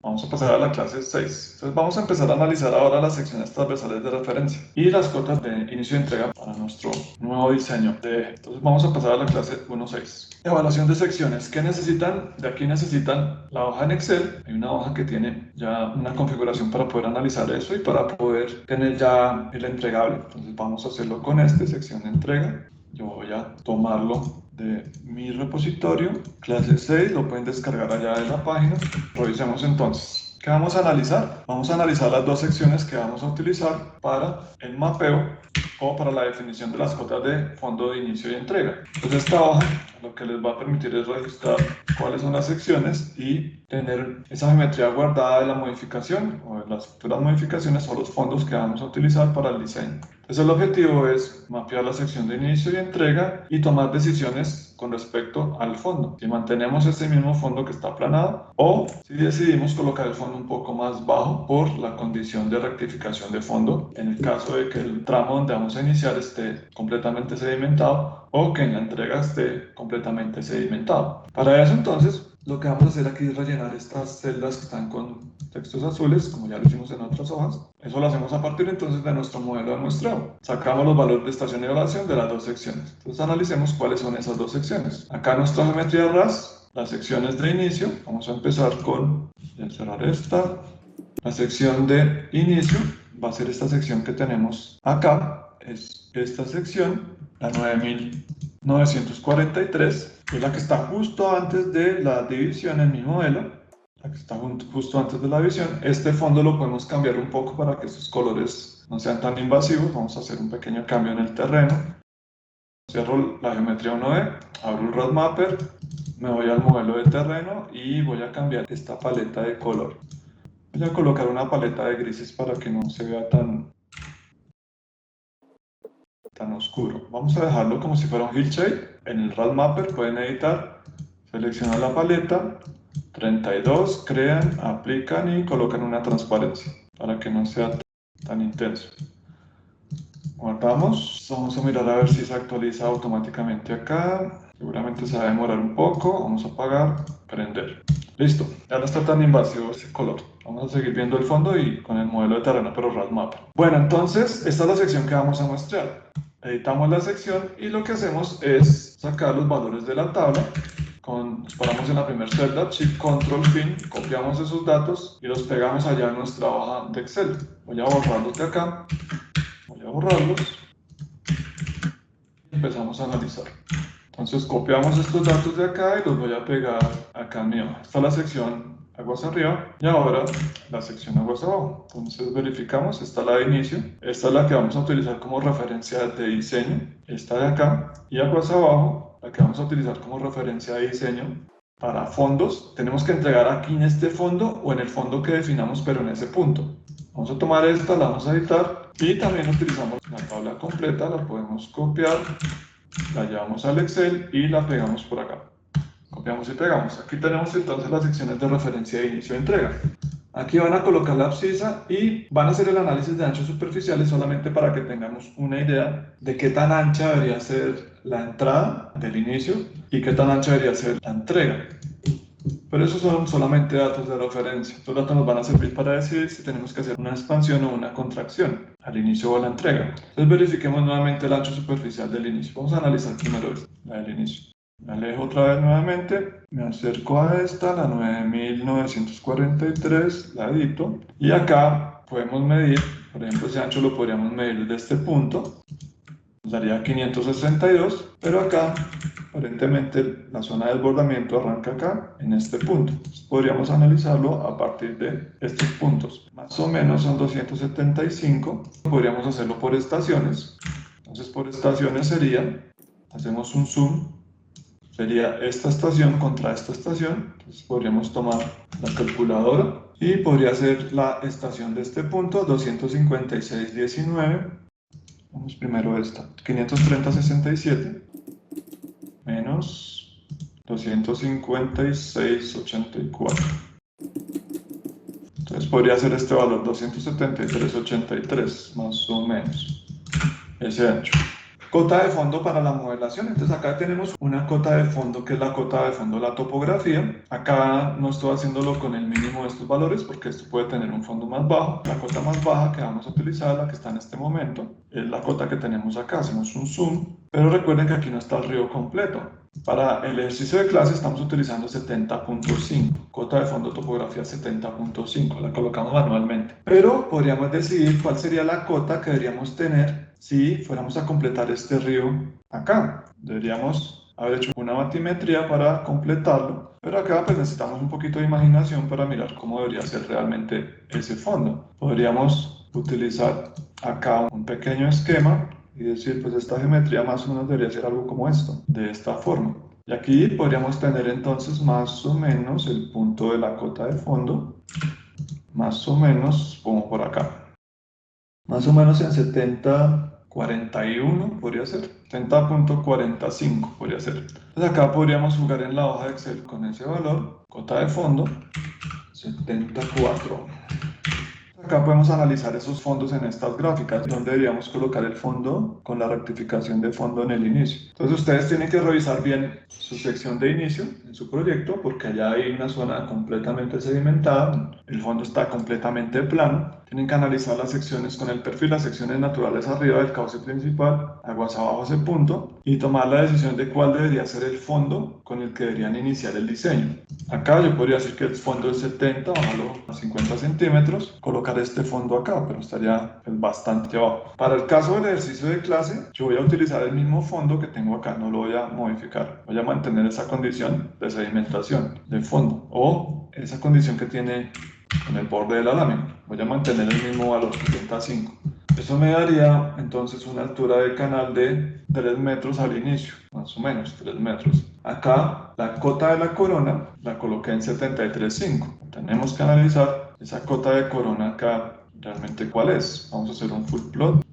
Vamos a pasar a la clase 6. Entonces vamos a empezar a analizar ahora las secciones transversales de referencia y las cotas de inicio de entrega para nuestro nuevo diseño de eje. Entonces vamos a pasar a la clase 1.6. Evaluación de secciones. ¿Qué necesitan? De aquí necesitan la hoja en Excel. Hay una hoja que tiene ya una configuración para poder analizar eso y para poder tener ya el entregable. Entonces vamos a hacerlo con sección de entrega. Yo voy a tomarlo de mi repositorio, clase 6, lo pueden descargar allá de la página. Revisemos entonces. ¿Qué vamos a analizar? Vamos a analizar las dos secciones que vamos a utilizar para el mapeo o para la definición de las cotas de fondo de inicio y entrega. Entonces esta hoja lo que les va a permitir es registrar cuáles son las secciones y tener esa geometría guardada de la modificación o de las futuras modificaciones o los fondos que vamos a utilizar para el diseño. Entonces el objetivo es mapear la sección de inicio y entrega y tomar decisiones con respecto al fondo. Si mantenemos ese mismo fondo que está aplanado o si decidimos colocar el fondo un poco más bajo por la condición de rectificación de fondo en el caso de que el tramo donde vamos a iniciar esté completamente sedimentado o que en la entrega esté completamente sedimentado. Para eso entonces lo que vamos a hacer aquí es rellenar estas celdas que están con textos azules, como ya lo hicimos en otras hojas. Eso lo hacemos a partir entonces de nuestro modelo de muestreo. Sacamos los valores de estación y evaluación de las dos secciones. Entonces analicemos cuáles son esas dos secciones. Acá nuestra geometría RAS, las secciones de inicio. Vamos a empezar con, voy a cerrar esta. La sección de inicio va a ser esta sección que tenemos acá. Es esta sección, la 9943, que es la que está justo antes de la división en mi modelo, la que está justo antes de la división. Este fondo lo podemos cambiar un poco para que estos colores no sean tan invasivos. Vamos a hacer un pequeño cambio en el terreno. Cierro la geometría 1D, abro el Rad Mapper, me voy al modelo de terreno y voy a cambiar esta paleta de color. Voy a colocar una paleta de grises para que no se vea tan oscuro. Vamos a dejarlo como si fuera un hillshade. En el Rad Mapper pueden editar, seleccionan la paleta, 32, crean, aplican y colocan una transparencia para que no sea tan intenso. Guardamos, vamos a mirar a ver si se actualiza automáticamente acá. Seguramente se va a demorar un poco. Vamos a apagar, prender. Listo, ya no está tan invasivo ese color. Vamos a seguir viendo el fondo y con el modelo de terreno, pero Rad Mapper. Bueno, entonces esta es la sección que vamos a muestrear. Editamos la sección y lo que hacemos es sacar los valores de la tabla. Nos paramos en la primera celda, Shift Control Fin, copiamos esos datos y los pegamos allá en nuestra hoja de Excel. Voy a borrarlos de acá. Voy a borrarlos y empezamos a analizar. Entonces copiamos estos datos de acá y los voy a pegar acá en mi hoja. Esta es la sección aguas arriba y ahora la sección aguas abajo. Entonces verificamos, esta es la de inicio, esta es la que vamos a utilizar como referencia de diseño, esta de acá, y aguas abajo, la que vamos a utilizar como referencia de diseño. Para fondos, tenemos que entregar aquí en este fondo o en el fondo que definamos, pero en ese punto. Vamos a tomar esta, la vamos a editar y también utilizamos la tabla completa, la podemos copiar, la llevamos al Excel y la pegamos por acá. Copiamos y pegamos. Aquí tenemos entonces las secciones de referencia de inicio de entrega. Aquí van a colocar la abscisa y van a hacer el análisis de anchos superficiales solamente para que tengamos una idea de qué tan ancha debería ser la entrada del inicio y qué tan ancha debería ser la entrega. Pero esos son solamente datos de referencia. Estos datos nos van a servir para decidir si tenemos que hacer una expansión o una contracción al inicio o a la entrega. Entonces verifiquemos nuevamente el ancho superficial del inicio. Vamos a analizar primero la del inicio. Me alejo otra vez nuevamente, me acerco a esta, la 9943, la edito. Y acá podemos medir, por ejemplo, ese ancho lo podríamos medir desde este punto. Nos daría 562, pero acá aparentemente la zona de desbordamiento arranca acá, en este punto. Entonces, podríamos analizarlo a partir de estos puntos. Más o menos son 275. Podríamos hacerlo por estaciones. Entonces por estaciones sería, hacemos un zoom, sería esta estación contra esta estación. Entonces podríamos tomar la calculadora y podría ser la estación de este punto, 256,19. Vamos primero esta, 530,67 menos 256,84. Entonces podría ser este valor, 273,83 más o menos, ese ancho. Cota de fondo para la modelación. Entonces acá tenemos una cota de fondo que es la cota de fondo de la topografía. Acá no estoy haciéndolo con el mínimo de estos valores porque esto puede tener un fondo más bajo. La cota más baja que vamos a utilizar, la que está en este momento, es la cota que tenemos acá. Hacemos un zoom, pero recuerden que aquí no está el río completo. Para el ejercicio de clase estamos utilizando 70.5, cota de fondo topografía 70.5, la colocamos manualmente. Pero podríamos decidir cuál sería la cota que deberíamos tener si fuéramos a completar este río acá. Deberíamos haber hecho una batimetría para completarlo, pero acá pues necesitamos un poquito de imaginación para mirar cómo debería ser realmente ese fondo. Podríamos utilizar acá un pequeño esquema y decir, pues esta geometría más o menos debería ser algo como esto, de esta forma. Y aquí podríamos tener entonces más o menos el punto de la cota de fondo, más o menos como por acá. Más o menos en 70.41 podría ser, 70.45 podría ser. Entonces acá podríamos jugar en la hoja de Excel con ese valor, cota de fondo, 74. Acá podemos analizar esos fondos en estas gráficas, donde deberíamos colocar el fondo con la rectificación de fondo en el inicio. Entonces ustedes tienen que revisar bien su sección de inicio en su proyecto, porque allá hay una zona completamente sedimentada, el fondo está completamente plano. Tienen que analizar las secciones con el perfil, las secciones naturales arriba del cauce principal, aguas abajo ese punto, y tomar la decisión de cuál debería ser el fondo con el que deberían iniciar el diseño. Acá yo podría decir que el fondo es 70, bajarlo a 50 centímetros, colocar este fondo acá, pero estaría bastante abajo. Para el caso del ejercicio de clase, yo voy a utilizar el mismo fondo que tengo acá, no lo voy a modificar. Voy a mantener esa condición de sedimentación de fondo o esa condición que tiene en el borde de la lámina. Voy a mantener el mismo valor, 75. Eso me daría entonces una altura de canal de 3 metros al inicio, más o menos 3 metros. Acá la cota de la corona la coloqué en 73.5. Tenemos que analizar esa cota de corona acá, realmente cuál es. Vamos a hacer un full plot.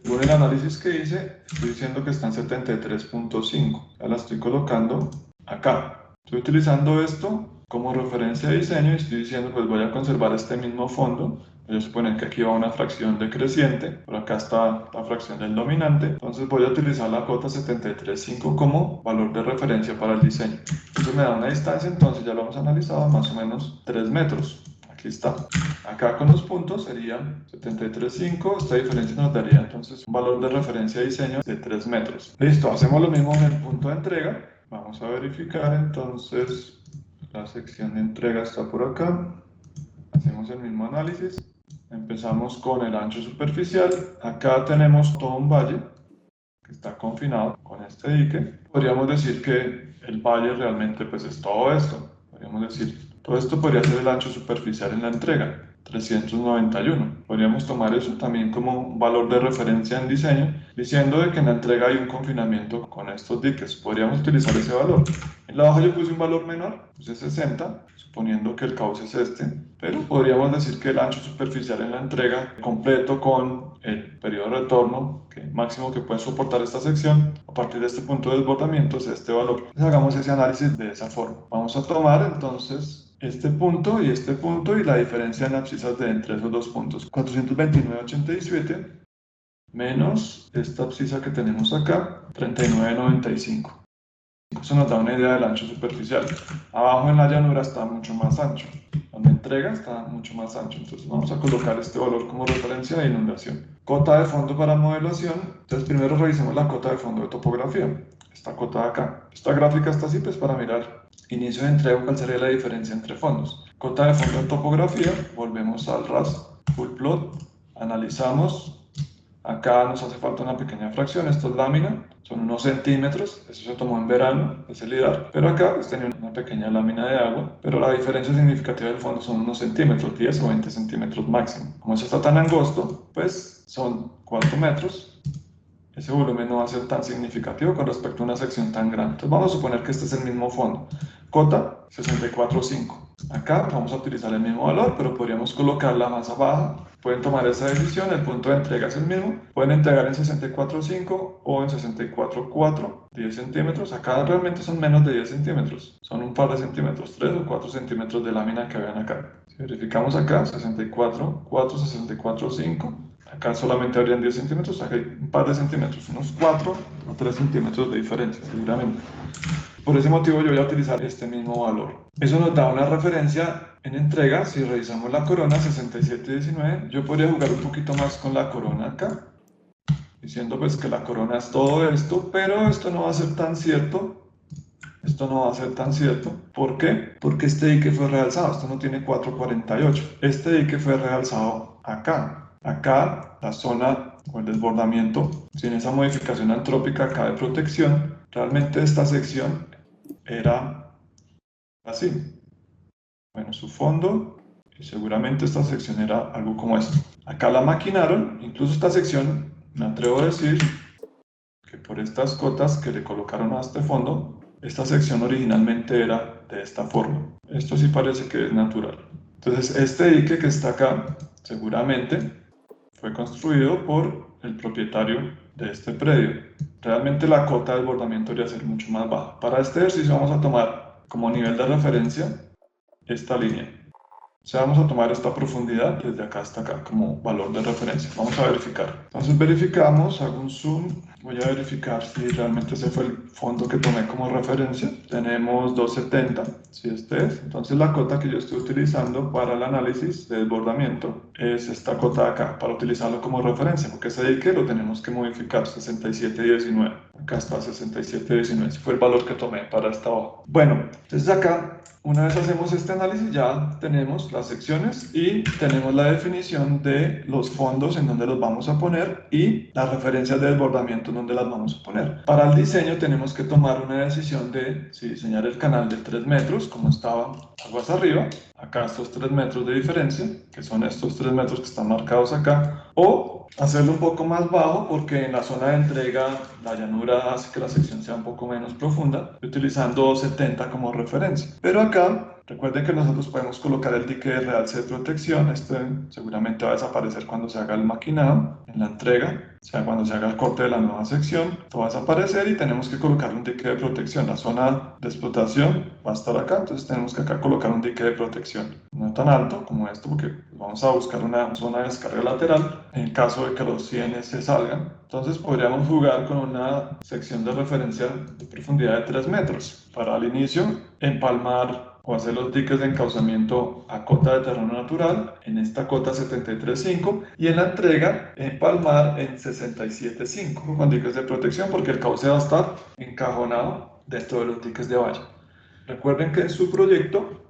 Según el análisis que hice, estoy diciendo que está en 73.5. Ya la estoy colocando acá. Estoy utilizando esto como referencia de diseño y estoy diciendo pues voy a conservar este mismo fondo. Voy a suponer que aquí va una fracción decreciente, por acá está la fracción del dominante, entonces voy a utilizar la cota 73.5 como valor de referencia para el diseño. Eso me da una distancia, entonces ya lo hemos analizado, más o menos 3 metros. Aquí está. Acá con los puntos serían 73.5, esta diferencia nos daría entonces un valor de referencia de diseño de 3 metros. Listo, hacemos lo mismo en el punto de entrega. Vamos a verificar entonces, la sección de entrega está por acá. Hacemos el mismo análisis. Empezamos con el ancho superficial. Acá tenemos todo un valle que está confinado con este dique. Podríamos decir que el valle realmente pues es todo esto. Podríamos decir, todo esto podría ser el ancho superficial en la entrega, 391. Podríamos tomar eso también como un valor de referencia en diseño, diciendo de que en la entrega hay un confinamiento con estos diques. Podríamos utilizar ese valor. En la hoja yo puse un valor menor, puse 60, suponiendo que el cauce es este, pero podríamos decir que el ancho superficial en la entrega completo con el periodo de retorno que máximo que puede soportar esta sección a partir de este punto de desbordamiento es este valor. Entonces hagamos ese análisis de esa forma. Vamos a tomar entonces este punto y la diferencia en abscisas de entre esos dos puntos, 429,87 menos esta abscisa que tenemos acá, 39,95. Eso nos da una idea del ancho superficial. Abajo en la llanura está mucho más ancho. Donde entrega está mucho más ancho. Entonces vamos a colocar este valor como referencia de inundación. Cota de fondo para modelación. Entonces primero revisemos la cota de fondo de topografía. Esta cota de acá. Esta gráfica está así pues para mirar inicio de entrega, cuál sería la diferencia entre fondos. Cota de fondo de topografía. Volvemos al RAS. Full plot. Analizamos. Acá nos hace falta una pequeña fracción, esto es lámina, son unos centímetros, eso se tomó en verano, es el lidar, pero acá pues tenía una pequeña lámina de agua, pero la diferencia significativa del fondo son unos centímetros, 10 o 20 centímetros máximo. Como eso está tan angosto, pues son 4 metros, ese volumen no va a ser tan significativo con respecto a una sección tan grande. Entonces vamos a suponer que este es el mismo fondo, cota 64,5. Acá vamos a utilizar el mismo valor, pero podríamos colocar la masa baja. Pueden tomar esa decisión, el punto de entrega es el mismo. Pueden entregar en 64,5 o en 64,4, 10 centímetros. Acá realmente son menos de 10 centímetros. Son un par de centímetros, 3 o 4 centímetros de lámina que vean acá. Si verificamos acá, 64,4, 64,5. Acá solamente habrían 10 centímetros, acá hay un par de centímetros, unos 4 o 3 centímetros de diferencia, seguramente. Por ese motivo yo voy a utilizar este mismo valor. Eso nos da una referencia en entrega. Si revisamos la corona 6719, yo podría jugar un poquito más con la corona acá, diciendo pues que la corona es todo esto, pero esto no va a ser tan cierto. Esto no va a ser tan cierto. ¿Por qué? Porque este dique fue realzado. Esto no tiene 448. Este dique fue realzado acá. Acá la zona o el desbordamiento, sin esa modificación antrópica acá de protección, realmente esta sección era así. Bueno, su fondo, y seguramente esta sección era algo como esto. Acá la maquinaron, incluso esta sección, me atrevo a decir que por estas cotas que le colocaron a este fondo, esta sección originalmente era de esta forma. Esto sí parece que es natural. Entonces, este dique que está acá, seguramente fue construido por el propietario de este predio. Realmente la cota de desbordamiento debería ser mucho más baja. Para este ejercicio vamos a tomar como nivel de referencia esta línea. O sea, vamos a tomar esta profundidad desde acá hasta acá como valor de referencia. Vamos a verificar. Entonces verificamos, hago un zoom. Voy a verificar si realmente ese fue el fondo que tomé como referencia. Tenemos 270, si este es. Entonces la cota que yo estoy utilizando para el análisis de desbordamiento es esta cota de acá, para utilizarlo como referencia, porque ese dique lo tenemos que modificar, 6719. Acá está 6719, ese fue el valor que tomé para esta hoja. Bueno, entonces acá, una vez hacemos este análisis, ya tenemos las secciones y tenemos la definición de los fondos en donde los vamos a poner y las referencias de desbordamiento en donde las vamos a poner. Para el diseño tenemos que tomar una decisión de si diseñar el canal de 3 metros, como estaba aguas arriba, acá estos 3 metros de diferencia, que son estos 3 metros que están marcados acá, o hacerlo un poco más bajo porque en la zona de entrega la llanura hace que la sección sea un poco menos profunda, utilizando 70 como referencia. Pero acá recuerden que nosotros podemos colocar el dique de realce de protección. Este seguramente va a desaparecer cuando se haga el maquinado en la entrega, o sea, cuando se haga el corte de la nueva sección, esto va a desaparecer y tenemos que colocar un dique de protección. La zona de explotación va a estar acá, entonces tenemos que acá colocar un dique de protección. No tan alto como esto, porque vamos a buscar una zona de descarga lateral en caso de que los cienes se salgan. Entonces podríamos jugar con una sección de referencia de profundidad de 3 metros. Para al inicio empalmar o hacer los diques de encauzamiento a cota de terreno natural en esta cota 73.5 y en la entrega empalmar en 67.5 con diques de protección porque el cauce va a estar encajonado dentro de los diques de valla. Recuerden que en su proyecto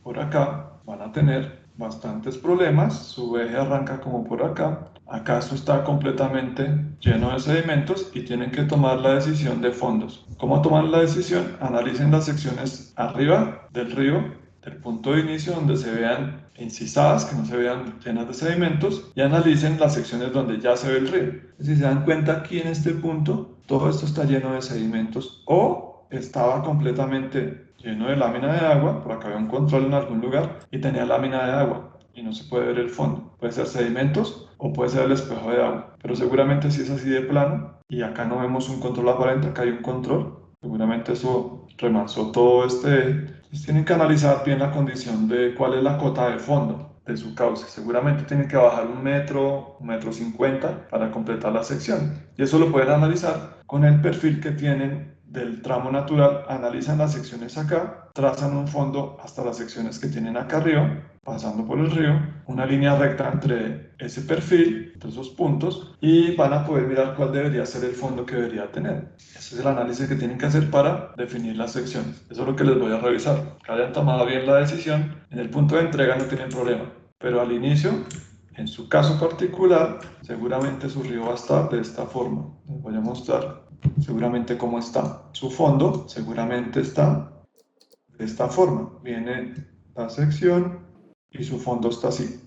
por acá van a tener bastantes problemas. Su eje arranca como por acá. Acá esto está completamente lleno de sedimentos y tienen que tomar la decisión de fondos. ¿Cómo toman la decisión? Analicen las secciones arriba del río, del punto de inicio donde se vean incisadas, que no se vean llenas de sedimentos, y analicen las secciones donde ya se ve el río. Si se dan cuenta, aquí en este punto todo esto está lleno de sedimentos o estaba completamente lleno de lámina de agua. Por acá había un control en algún lugar y tenía lámina de agua y no se puede ver el fondo. Puede ser sedimentos o puede ser el espejo de agua, pero seguramente si es así de plano y acá no vemos un control aparente, acá hay un control, seguramente eso remanzó todo este. Entonces tienen que analizar bien la condición de cuál es la cota de fondo de su cauce. Seguramente tienen que bajar 1 metro 50 para completar la sección y eso lo pueden analizar con el perfil que tienen del tramo natural. Analizan las secciones acá, trazan un fondo hasta las secciones que tienen acá arriba, pasando por el río, una línea recta entre ese perfil, entre esos puntos, y van a poder mirar cuál debería ser el fondo que debería tener. Ese es el análisis que tienen que hacer para definir las secciones. Eso es lo que les voy a revisar. Que hayan tomado bien la decisión, en el punto de entrega no tienen problema, pero al inicio, en su caso particular, seguramente su río va a estar de esta forma. Les voy a mostrar seguramente cómo está. Su fondo seguramente está de esta forma. Viene la sección y su fondo está así.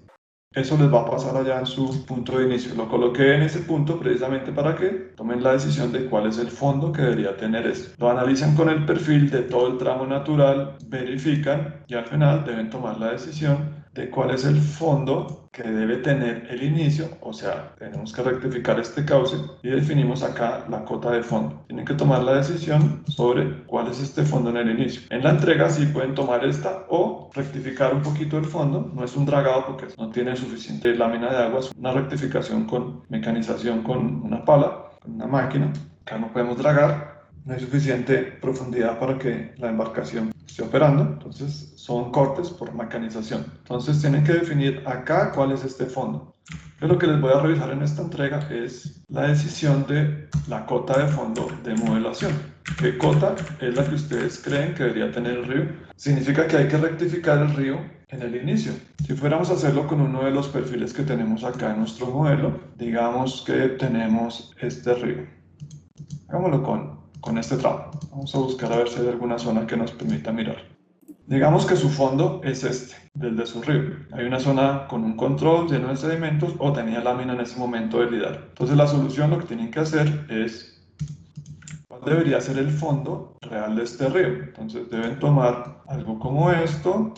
Eso les va a pasar allá en su punto de inicio. Lo coloqué en ese punto precisamente para que tomen la decisión de cuál es el fondo que debería tener esto. Lo analizan con el perfil de todo el tramo natural, verifican y al final deben tomar la decisión de cuál es el fondo que debe tener el inicio, o sea, tenemos que rectificar este cauce y definimos acá la cota de fondo. Tienen que tomar la decisión sobre cuál es este fondo en el inicio. En la entrega sí pueden tomar esta o rectificar un poquito el fondo, no es un dragado porque no tiene suficiente lámina de agua, es una rectificación con mecanización con una pala, con una máquina. Acá no podemos dragar, no hay suficiente profundidad para que la embarcación esté operando, entonces son cortes por mecanización. Entonces tienen que definir acá cuál es este fondo. Pero lo que les voy a revisar en esta entrega es la decisión de la cota de fondo de modelación. ¿Qué cota es la que ustedes creen que debería tener el río? Significa que hay que rectificar el río en el inicio. Si fuéramos a hacerlo con uno de los perfiles que tenemos acá en nuestro modelo, digamos que tenemos este río. Hagámoslo con este tramo. Vamos a buscar a ver si hay alguna zona que nos permita mirar. Digamos que su fondo es este, del de su río. Hay una zona con un control lleno de sedimentos o tenía lámina en ese momento de lidar. Entonces la solución lo que tienen que hacer es cuál debería ser el fondo real de este río. Entonces deben tomar algo como esto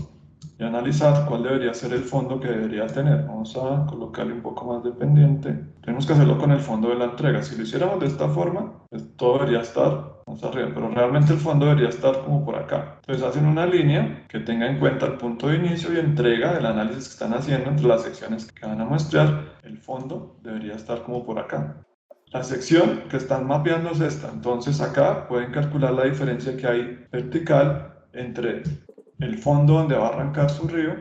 y analizar cuál debería ser el fondo que debería tener. Vamos a colocarle un poco más de pendiente. Tenemos que hacerlo con el fondo de la entrega. Si lo hiciéramos de esta forma, pues todo debería estar más arriba, pero realmente el fondo debería estar como por acá. Entonces hacen una línea que tenga en cuenta el punto de inicio y entrega del análisis que están haciendo entre las secciones que van a muestrar. El fondo debería estar como por acá. La sección que están mapeando es esta, entonces acá pueden calcular la diferencia que hay vertical entre el fondo donde va a arrancar su río.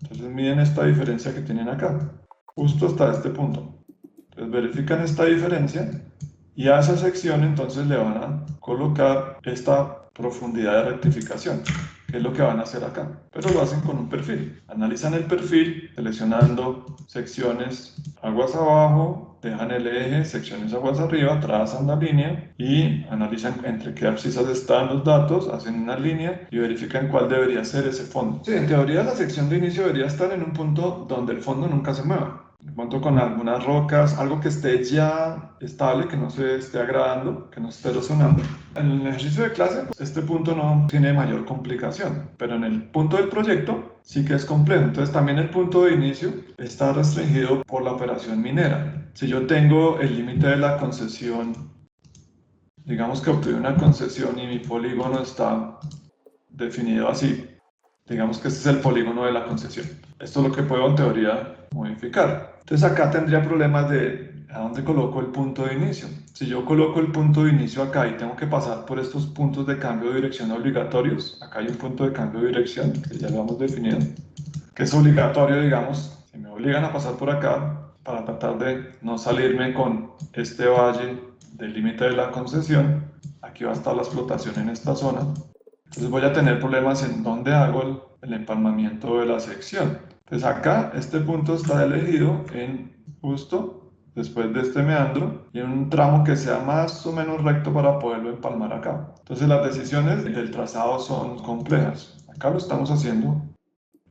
Entonces miden esta diferencia que tienen acá, justo hasta este punto. Entonces verifican esta diferencia y a esa sección entonces le van a colocar esta profundidad de rectificación, que es lo que van a hacer acá. Pero lo hacen con un perfil. Analizan el perfil seleccionando secciones aguas abajo, dejan el eje, secciones aguas arriba, trazan la línea y analizan entre qué abscisas están los datos, hacen una línea y verifican cuál debería ser ese fondo. Sí, en teoría la sección de inicio debería estar en un punto donde el fondo nunca se mueva. De pronto con algunas rocas, algo que esté ya estable, que no se esté agradando, que no esté erosionando. En el ejercicio de clase, pues, este punto no tiene mayor complicación, pero en el punto del proyecto sí que es complejo. Entonces también el punto de inicio está restringido por la operación minera. Si yo tengo el límite de la concesión, digamos que obtuve una concesión y mi polígono está definido así, digamos que este es el polígono de la concesión. Esto es lo que puedo en teoría modificar. Entonces acá tendría problemas de a dónde coloco el punto de inicio. Si yo coloco el punto de inicio acá y tengo que pasar por estos puntos de cambio de dirección obligatorios, acá hay un punto de cambio de dirección que ya lo hemos definido, que es obligatorio, digamos, si me obligan a pasar por acá para tratar de no salirme con este valle del límite de la concesión, aquí va a estar la explotación en esta zona. Entonces voy a tener problemas en dónde hago el empalmamiento de la sección. Entonces acá este punto está elegido en justo después de este meandro y en un tramo que sea más o menos recto para poderlo empalmar acá. Entonces las decisiones del trazado son complejas. Acá lo estamos haciendo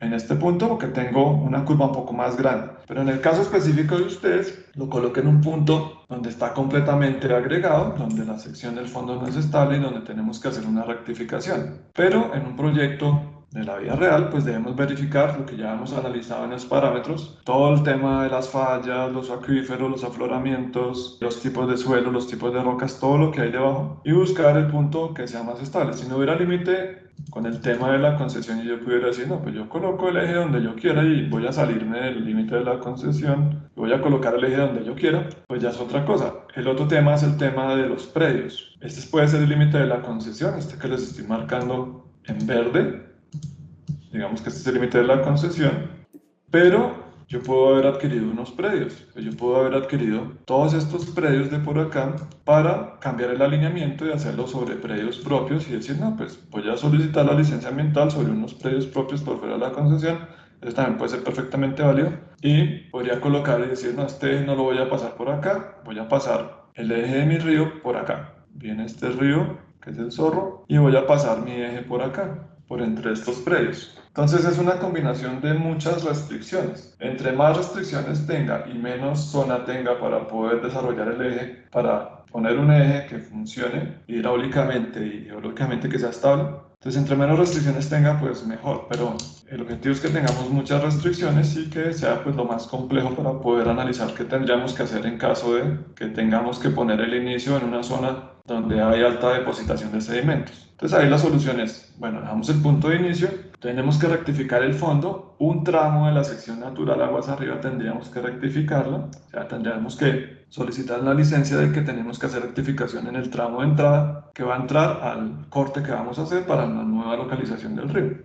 en este punto porque tengo una curva un poco más grande. Pero en el caso específico de ustedes, lo coloqué en un punto donde está completamente agregado, donde la sección del fondo no es estable y donde tenemos que hacer una rectificación. Pero en un proyecto de la vida real, pues debemos verificar lo que ya hemos analizado en los parámetros, todo el tema de las fallas, los acuíferos, los afloramientos, los tipos de suelo, los tipos de rocas, todo lo que hay debajo y buscar el punto que sea más estable. Si no hubiera límite con el tema de la concesión y yo pudiera decir, no, pues yo coloco el eje donde yo quiera y voy a salirme del límite de la concesión, voy a colocar el eje donde yo quiera, pues ya es otra cosa. El otro tema es el tema de los predios. Este puede ser el límite de la concesión, este que les estoy marcando en verde. Digamos que este es el límite de la concesión, pero yo puedo haber adquirido unos predios. Yo puedo haber adquirido todos estos predios de por acá para cambiar el alineamiento y hacerlo sobre predios propios y decir, no, pues voy a solicitar la licencia ambiental sobre unos predios propios por fuera de la concesión. Eso también puede ser perfectamente válido. Y podría colocar y decir, no, este no lo voy a pasar por acá, voy a pasar el eje de mi río por acá. Viene este río, que es el Zorro, y voy a pasar mi eje por acá, por entre estos predios. Entonces es una combinación de muchas restricciones. Entre más restricciones tenga y menos zona tenga para poder desarrollar el eje, para poner un eje que funcione hidráulicamente y geológicamente que sea estable, Entonces, entre menos restricciones tenga, pues mejor, pero el objetivo es que tengamos muchas restricciones y que sea pues lo más complejo para poder analizar qué tendríamos que hacer en caso de que tengamos que poner el inicio en una zona donde hay alta depositación de sedimentos. Entonces ahí la solución es, bueno, dejamos el punto de inicio, tenemos que rectificar el fondo, un tramo de la sección natural aguas arriba tendríamos que rectificarlo, o sea, tendríamos que solicitar una licencia de que tenemos que hacer rectificación en el tramo de entrada que va a entrar al corte que vamos a hacer para la nueva localización del río.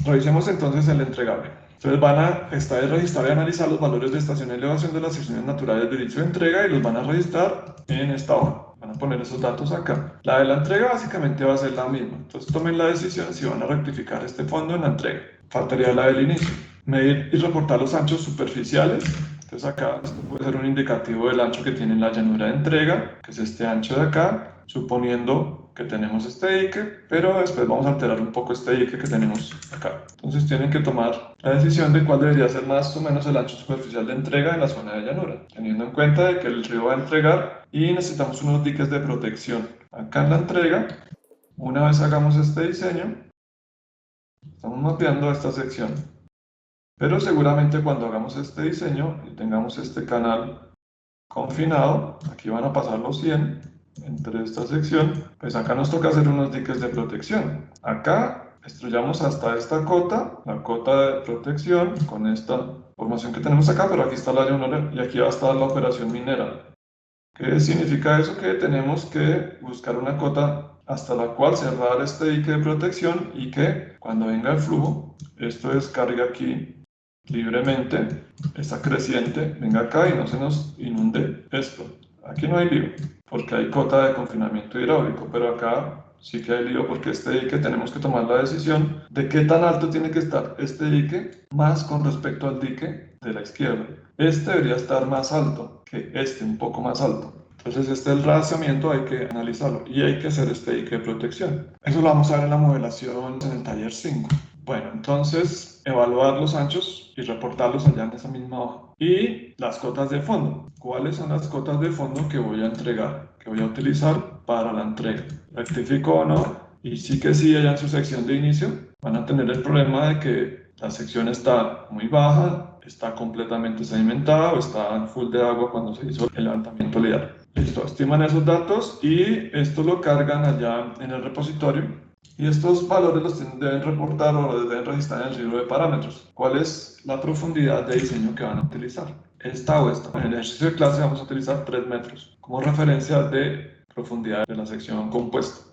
Revisemos entonces el entregable. Entonces van a registrar y analizar los valores de estación y elevación de las secciones naturales de dicho entrega y los van a registrar en esta hoja. Van a poner esos datos acá. La de la entrega básicamente va a ser la misma. Entonces tomen la decisión si van a rectificar este fondo en la entrega. Faltaría la del inicio. Medir y reportar los anchos superficiales. Entonces acá esto puede ser un indicativo del ancho que tiene la llanura de entrega, que es este ancho de acá, suponiendo que tenemos este dique, pero después vamos a alterar un poco este dique que tenemos acá. Entonces tienen que tomar la decisión de cuál debería ser más o menos el ancho superficial de entrega en la zona de llanura, teniendo en cuenta de que el río va a entregar y necesitamos unos diques de protección. Acá en la entrega, una vez hagamos este diseño, estamos mapeando esta sección. Pero seguramente cuando hagamos este diseño y tengamos este canal confinado, aquí van a pasar los 100 entre esta sección, pues acá nos toca hacer unos diques de protección. Acá estrellamos hasta esta cota, la cota de protección con esta formación que tenemos acá, pero aquí está la llanura y aquí va a estar la operación minera. ¿Qué significa eso? Que tenemos que buscar una cota hasta la cual cerrar este dique de protección y que cuando venga el flujo, esto descargue aquí libremente, esta creciente, venga acá y no se nos inunde esto. Aquí no hay lío, porque hay cota de confinamiento hidráulico, pero acá sí que hay lío porque este dique tenemos que tomar la decisión de qué tan alto tiene que estar este dique más con respecto al dique de la izquierda. Este debería estar más alto que este, un poco más alto. Entonces este es el razonamiento, hay que analizarlo y hay que hacer este dique de protección. Eso lo vamos a ver en la modelación en el taller 5. Bueno, entonces evaluar los anchos y reportarlos allá en esa misma hoja. Y las cotas de fondo. ¿Cuáles son las cotas de fondo que voy a entregar, que voy a utilizar para la entrega? ¿Rectifico o no? Y sí que sí, allá en su sección de inicio van a tener el problema de que la sección está muy baja, está completamente sedimentada o está full de agua cuando se hizo el levantamiento lineal. Listo, estiman esos datos y esto lo cargan allá en el repositorio. Y estos valores los deben reportar o los deben registrar en el libro de parámetros. ¿Cuál es la profundidad de diseño que van a utilizar? Esta o esta. En el ejercicio de clase vamos a utilizar 3 metros como referencia de profundidad de la sección compuesta.